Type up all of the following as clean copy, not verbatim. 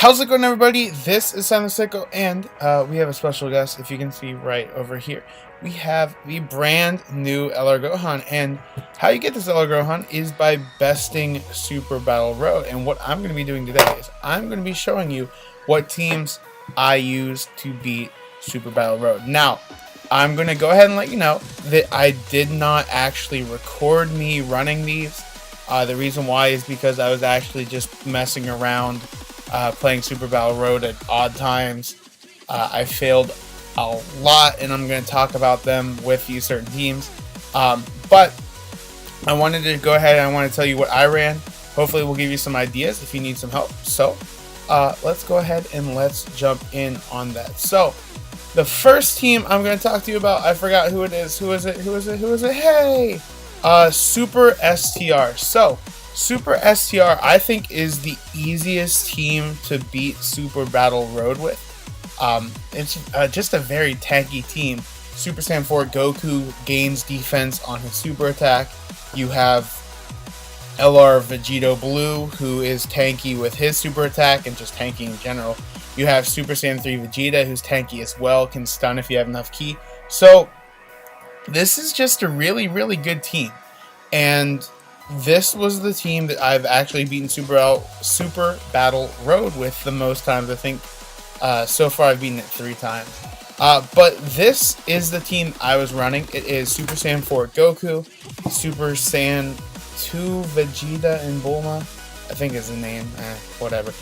How's it going, everybody? This is Simon Sicko, and we have a special guest. If you can see right over here, we have the brand new Elektronomia, and how you get this Elektronomia is by besting Super Battle Road. And what I'm going to be doing today is I'm going to be showing you what teams I use to beat Super Battle Road. Now, I'm going to go ahead and let you know that I did not actually record me running these. The reason why is because I was actually just messing around playing Super Battle Road at odd times. I failed a lot, and I'm going to talk about them with you certain teams. But I wanted to go ahead and I want to tell you what I ran. Hopefully we'll give you some ideas if you need some help. So let's go ahead and let's jump in on that. So the first team I'm going to talk to you about, I forgot who it is. Who is it? Hey! Super STR. So Super STR, I think, is the easiest team to beat Super Battle Road with. It's just a very tanky team. Super Saiyan 4 Goku gains defense on his super attack. You have LR Vegito Blue, who is tanky with his super attack and just tanky in general. You have Super Saiyan 3 Vegeta, who's tanky as well, can stun if you have enough ki. So this is just a really, really good team. And this was the team that I've actually beaten Super Battle Road with the most times. I think so far I've beaten it 3 times. But this is the team I was running. It is Super Saiyan 4 Goku, Super Saiyan 2 Vegeta and Bulma, I think is the name, whatever.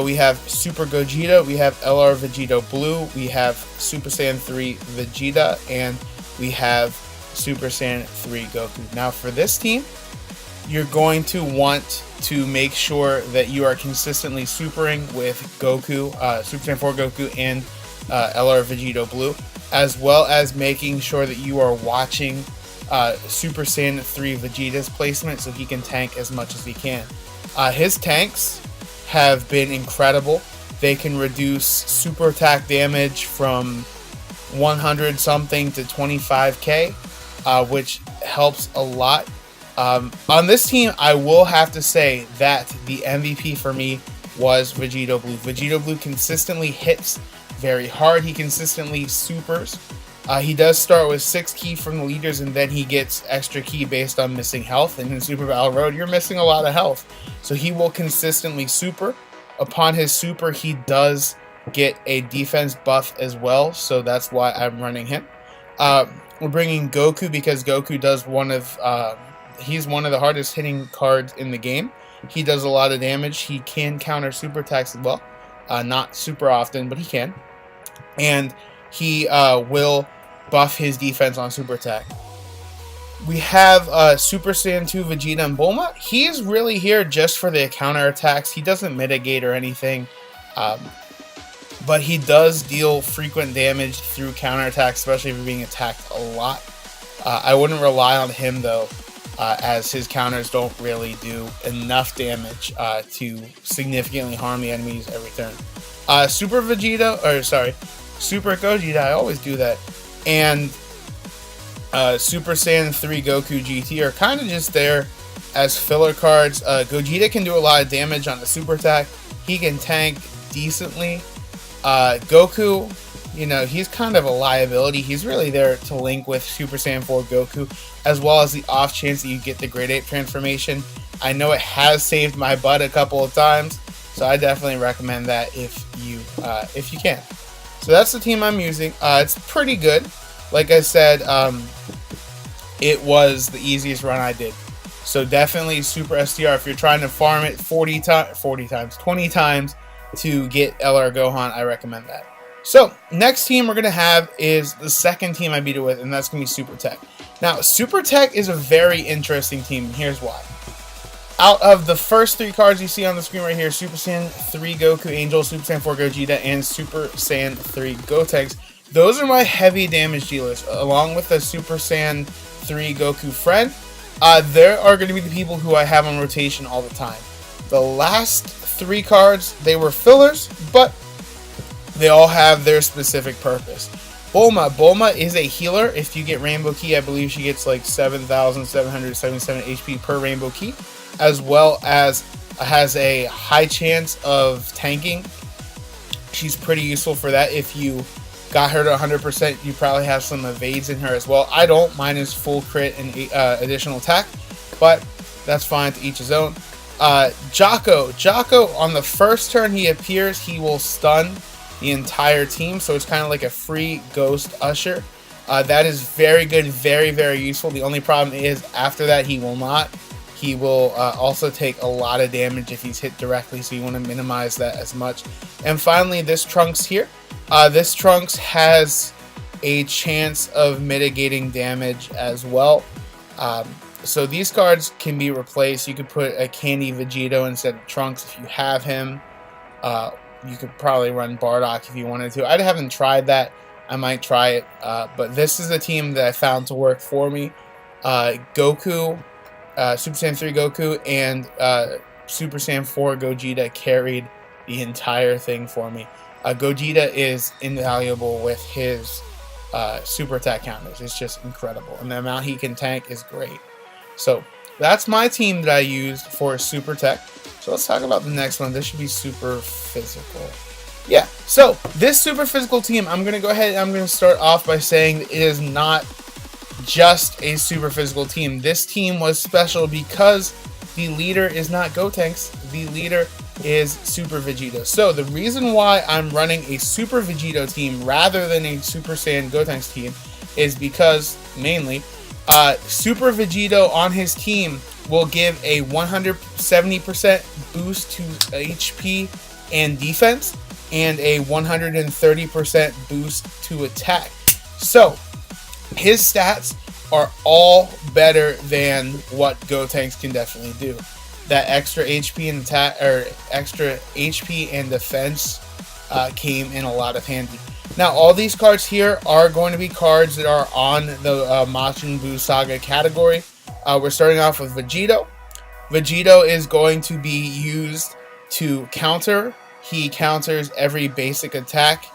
We have Super Gogeta, we have LR Vegito Blue, we have Super Saiyan 3 Vegeta, and we have Super Saiyan 3 Goku. Now for this team, you're going to want to make sure that you are consistently supering with Goku, Super Saiyan 4 Goku, and LR Vegito Blue, as well as making sure that you are watching Super Saiyan 3 Vegeta's placement so he can tank as much as he can. His tanks have been incredible. They can reduce super attack damage from 100 something to 25k, which helps a lot. On this team, I will have to say that the MVP for me was Vegito Blue. Vegito Blue consistently hits very hard. He consistently supers. He does start with 6 ki from the leaders, and then he gets extra ki based on missing health. And in Super Battle Road, you're missing a lot of health. So he will consistently super. Upon his super, he does get a defense buff as well. So that's why I'm running him. We're bringing Goku because Goku does he's one of the hardest hitting cards in the game. He does a lot of damage. He can counter super attacks as well. Not super often, but he can. And he will buff his defense on super attack. We have Super Saiyan 2 Vegeta and Bulma. He's really here just for the counter attacks. He doesn't mitigate or anything. But he does deal frequent damage through counter attacks, especially if you're being attacked a lot. I wouldn't rely on him though, as his counters don't really do enough damage to significantly harm the enemies every turn. Super Gogeta, I always do that, and Super Saiyan 3 Goku GT are kind of just there as filler cards. Gogeta can do a lot of damage on the super attack. He can tank decently. Goku, you know, he's kind of a liability. He's really there to link with Super Saiyan 4 Goku, as well as the off chance that you get the Grade 8 transformation. I know it has saved my butt a couple of times, so I definitely recommend that if you can. So that's the team I'm using. It's pretty good. Like I said, it was the easiest run I did. So definitely Super STR, if you're trying to farm it 20 times to get LR Gohan, I recommend that. So, next team we're going to have is the second team I beat it with, and that's going to be Super Tech. Now, Super Tech is a very interesting team, and here's why. Out of the first 3 cards you see on the screen right here, Super Saiyan 3 Goku Angel, Super Saiyan 4 Gogeta, and Super Saiyan 3 Gotenks, those are my heavy damage dealers, along with the Super Saiyan 3 Goku friend. There are going to be the people who I have on rotation all the time. The last 3 cards, they were fillers, but they all have their specific purpose. Bulma is a healer. If you get Rainbow Ki, I believe she gets like 7,777 HP per Rainbow Ki, as well as has a high chance of tanking. She's pretty useful for that. If you got her to 100%, you probably have some evades in her as well. I don't. Mine is full crit and additional attack, but that's fine, to each his own. Jocko on the first turn he appears, he will stun the entire team, so it's kind of like a free ghost usher. That is very good, very, very useful. The only problem is after that he will not. He will also take a lot of damage if he's hit directly, so you want to minimize that as much. And finally, this Trunks here. This Trunks has a chance of mitigating damage as well. So these cards can be replaced. You could put a Candy Vegito instead of Trunks if you have him. You could probably run Bardock if you wanted to. I haven't tried that. I might try it. But this is a team that I found to work for me. Goku, Super Saiyan 3 Goku, and Super Saiyan 4 Gogeta carried the entire thing for me. Gogeta is invaluable with his super attack counters. It's just incredible. And the amount he can tank is great. So that's my team that I used for super tech. So let's talk about the next one. This should be super physical. Yeah, so this super physical team, I'm going to go ahead and I'm going to start off by saying it is not just a super physical team. This team was special because the leader is not Gotenks. The leader is Super Vegito. So the reason why I'm running a Super Vegito team rather than a Super Saiyan Gotenks team is because, mainly, Super Vegito on his team will give a 170% boost to HP and defense, and a 130% boost to attack. So his stats are all better than what Gotenks can definitely do. That extra HP and attack, or extra HP and defense, came in a lot of handy. Now, all these cards here are going to be cards that are on the Majin Buu Saga category. We're starting off with Vegito. Vegito is going to be used to counter. He counters every basic attack,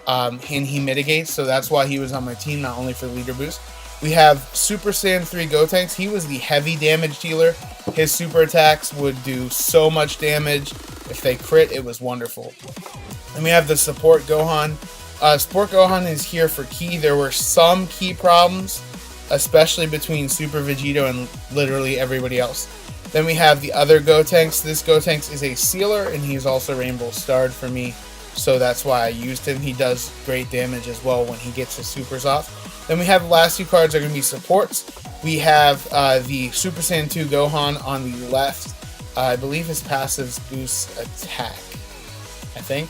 and he mitigates, so that's why he was on my team, not only for leader boost. We have Super Saiyan 3 Gotenks. He was the heavy damage dealer. His super attacks would do so much damage. If they crit, it was wonderful. And we have the Support Gohan. Support Gohan is here for Ki. There were some Ki problems, especially between Super Vegito and literally everybody else. Then we have the other Gotenks. This Gotenks is a sealer, and he's also Rainbow Starred for me, so that's why I used him. He does great damage as well when he gets his supers off. Then we have the last two cards are going to be supports. We have the Super Saiyan 2 Gohan on the left. I believe his passives boost attack, I think.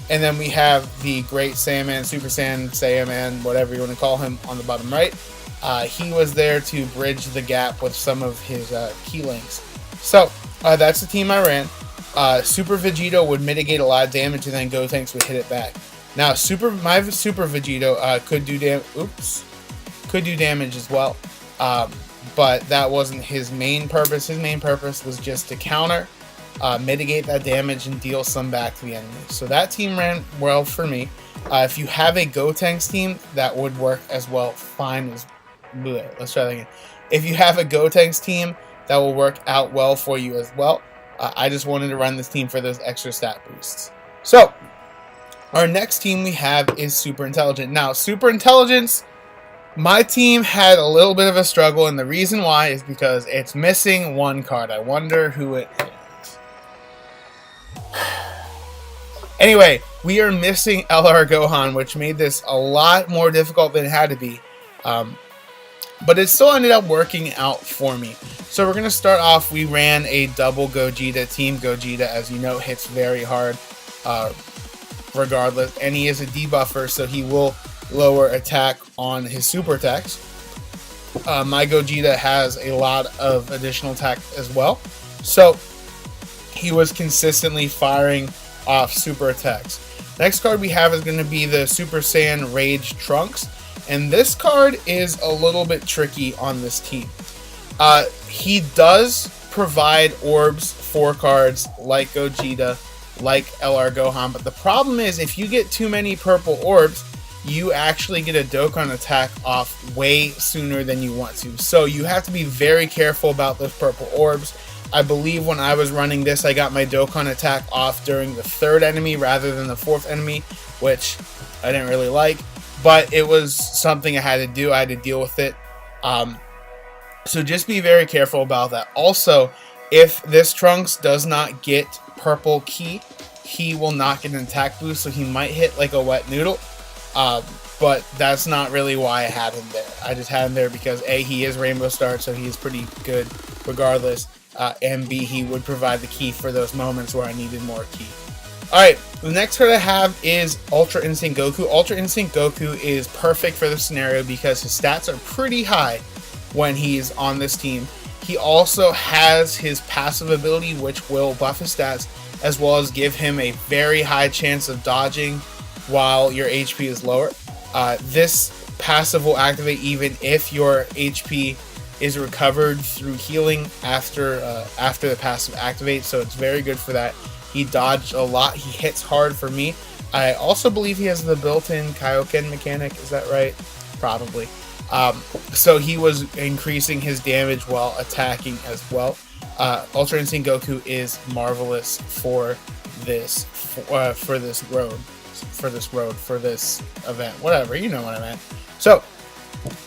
And then we have the Great Saiyaman, Super Saiyaman, whatever you want to call him, on the bottom right. He was there to bridge the gap with some of his key links. So, that's the team I ran. Super Vegito would mitigate a lot of damage, and then Gotenks would hit it back. Now, my Super Vegito could do damage as well, but that wasn't his main purpose. His main purpose was just to counter, mitigate that damage, and deal some back to the enemy. So that team ran well for me. If you have a Gotenks team, that would work as well. Fine. Let's try that again. If you have a Gotenks team, that will work out well for you as well. I just wanted to run this team for those extra stat boosts. So, our next team we have is Super Intelligent. Now, Super Intelligence, my team had a little bit of a struggle, and the reason why is because it's missing one card. I wonder who it is. Anyway, we are missing LR Gohan, which made this a lot more difficult than it had to be. But it still ended up working out for me. So we're going to start off, we ran a double Gogeta. Team Gogeta, as you know, hits very hard regardless. And he is a debuffer, so he will lower attack on his super attacks. My Gogeta has a lot of additional attack as well. So he was consistently firing off super attacks. Next card we have is going to be the Super Saiyan Rage Trunks. And this card is a little bit tricky on this team. He does provide orbs for cards like Gogeta, like LR Gohan, but the problem is if you get too many purple orbs, you actually get a Dokkan attack off way sooner than you want to. So you have to be very careful about those purple orbs. I believe when I was running this, I got my Dokkan attack off during the 3rd enemy rather than the 4th enemy, which I didn't really like, but it was something I had to do. I had to deal with it. So just be very careful about that. Also, if this Trunks does not get purple key, he will not get an attack boost, so he might hit like a wet noodle. But that's not really why I had him there. I just had him there because A, he is Rainbow Star, so he's pretty good regardless. And B, he would provide the key for those moments where I needed more key. Alright, the next card I have is Ultra Instinct Goku. Ultra Instinct Goku is perfect for this scenario because his stats are pretty high when he's on this team. He also has his passive ability, which will buff his stats, as well as give him a very high chance of dodging while your HP is lower. This passive will activate even if your HP is recovered through healing after the passive activates, so it's very good for that. He dodged a lot. He hits hard for me. I also believe he has the built-in Kaioken mechanic. Is that right? Probably. So he was increasing his damage while attacking as well. Ultra Instinct Goku is marvelous for this event. Whatever, you know what I meant. So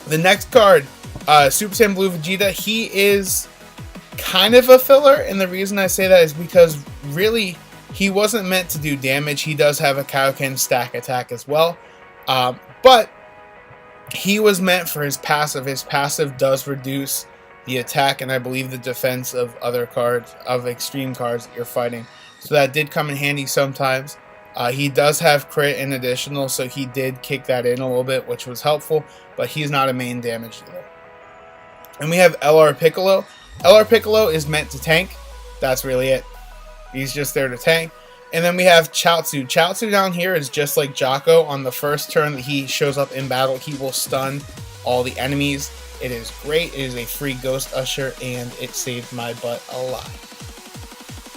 the next card, Super Saiyan Blue Vegeta. He is kind of a filler, and the reason I say that is because really he wasn't meant to do damage. He does have a Kaioken stack attack as well, but he was meant for his passive. His passive does reduce the attack and I believe the defense of other cards, of extreme cards that you're fighting. So that did come in handy sometimes. He does have crit and additional, so he did kick that in a little bit, which was helpful, but he's not a main damage dealer. And we have LR Piccolo. LR Piccolo is meant to tank. That's really it. He's just there to tank. And then we have Chaozu. Chaozu down here is just like Jocko. On the first turn that he shows up in battle, he will stun all the enemies. It is great. It is a free Ghost Usher, and it saved my butt a lot.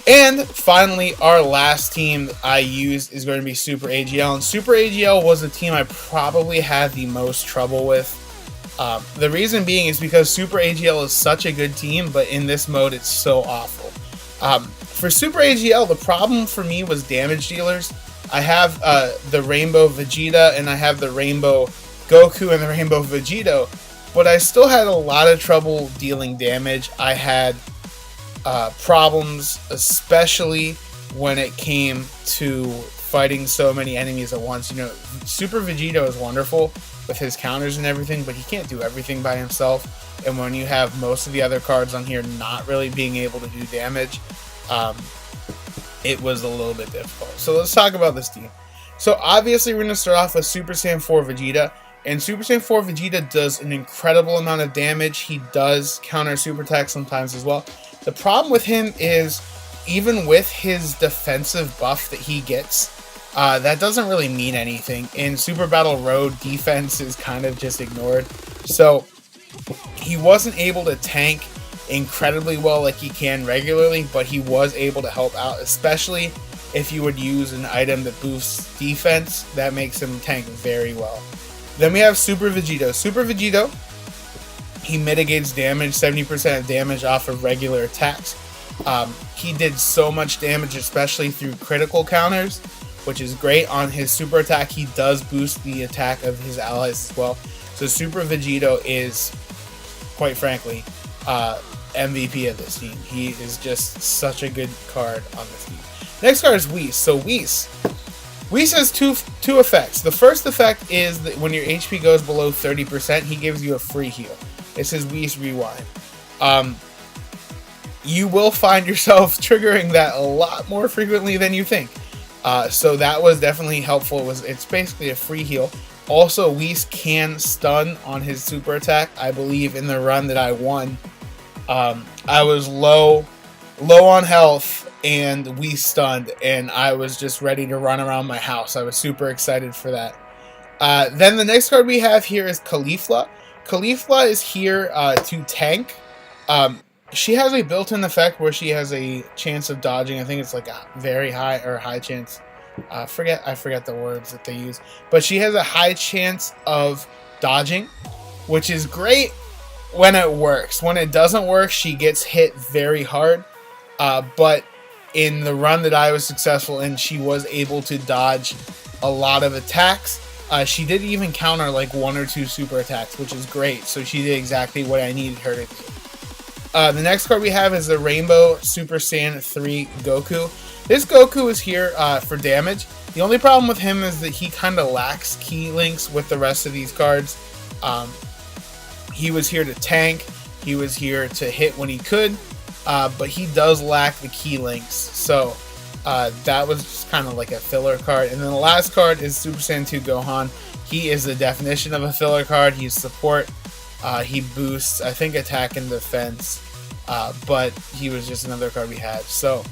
And finally, our last team I used is going to be Super AGL. And Super AGL was the team I probably had the most trouble with. The reason being is because Super AGL is such a good team, but in this mode it's so awful. For Super AGL, the problem for me was damage dealers. I have the Rainbow Vegeta, and I have the Rainbow Goku and the Rainbow Vegito, but I still had a lot of trouble dealing damage. I had problems, especially when it came to fighting so many enemies at once. You know, Super Vegito is wonderful with his counters and everything, but he can't do everything by himself. And when you have most of the other cards on here not really being able to do damage, it was a little bit difficult. So let's talk about this team. So obviously we're going to start off with Super Saiyan 4 Vegeta. And Super Saiyan 4 Vegeta does an incredible amount of damage. He does counter super attack sometimes as well. The problem with him is, even with his defensive buff that he gets, that doesn't really mean anything. In Super Battle Road, defense is kind of just ignored. So he wasn't able to tank incredibly well like he can regularly, but he was able to help out, especially if you would use an item that boosts defense. That makes him tank very well. Then we have Super Vegito. Super Vegito, he mitigates damage, 70% of damage off of regular attacks. He did so much damage, especially through critical counters, which is great. On his super attack, he does boost the attack of his allies as well. So Super Vegito is, quite frankly, MVP of this team. He is just such a good card on this team. Next card is Whis. So Whis has two effects. The first effect is that when your HP goes below 30%, he gives you a free heal. It's his Whis Rewind. You will find yourself triggering that a lot more frequently than you think. So that was definitely helpful. It's basically a free heal. Also, Whis can stun on his super attack. I believe in the run that I won, I was low on health, and Whis stunned, and I was just ready to run around my house. I was super excited for that. Then the next card we have here is Caulifla. Caulifla is here to tank. She has a built-in effect where she has a chance of dodging. I think it's like a very high chance. I forget the words that they use, but she has a high chance of dodging, which is great when it works. When it doesn't work, she gets hit very hard. but in the run that I was successful in, she was able to dodge a lot of attacks. She did even counter like 1 or 2 super attacks, which is great. So she did exactly what I needed her to do. The next card we have is the Rainbow Super Saiyan 3 Goku. This Goku is here for damage. The only problem with him is that he kind of lacks key links with the rest of these cards. He was here to tank. He was here to hit when he could, but he does lack the key links. So that was kind of like a filler card. And then the last card is Super Saiyan 2 Gohan. He is the definition of a filler card. He's support. He boosts, I think, attack and defense, but he was just another card we had. So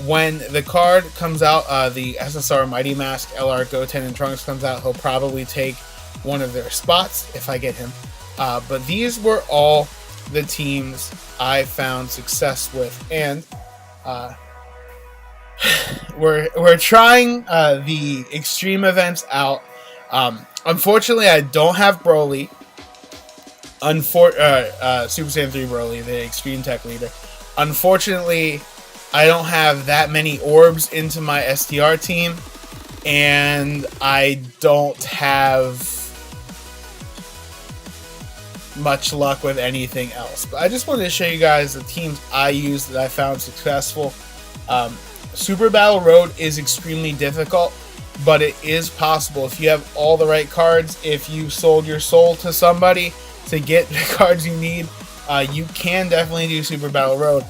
when the card comes out, the SSR Mighty Mask LR Goten and Trunks comes out, he'll probably take one of their spots if I get him. But these were all the teams I found success with, and we're trying the extreme events out. Unfortunately, I don't have Broly. Super Saiyan 3 Broly, the Extreme Tech Leader. Unfortunately, I don't have that many orbs into my STR team, and I don't have much luck with anything else. But I just wanted to show you guys the teams I used that I found successful. Super Battle Road is extremely difficult, but it is possible if you have all the right cards. If you sold your soul to somebody to get the cards you need, you can definitely do Super Battle Road.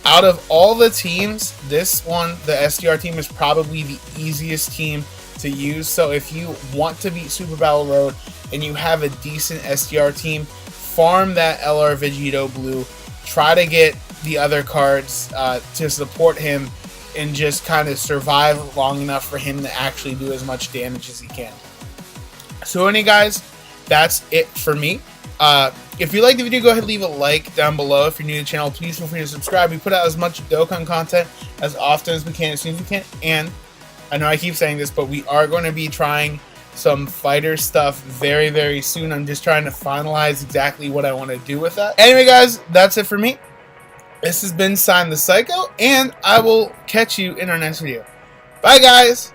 Out of all the teams, this one, the STR team, is probably the easiest team to use. So if you want to beat Super Battle Road and you have a decent STR team, farm that LR Vegito Blue, try to get the other cards to support him, and just kind of survive long enough for him to actually do as much damage as he can. So anyway, guys, that's it for me. If you like the video, go ahead and leave a like down below. If you're new to the channel, please feel free to subscribe. We put out as much Dokkan content as often as we can, as soon as we can. And I know I keep saying this, but we are going to be trying some fighter stuff very, very soon. I'm just trying to finalize exactly what I want to do with that. Anyway, guys, that's it for me. This has been Sign the Psycho, and I will catch you in our next video. Bye, guys!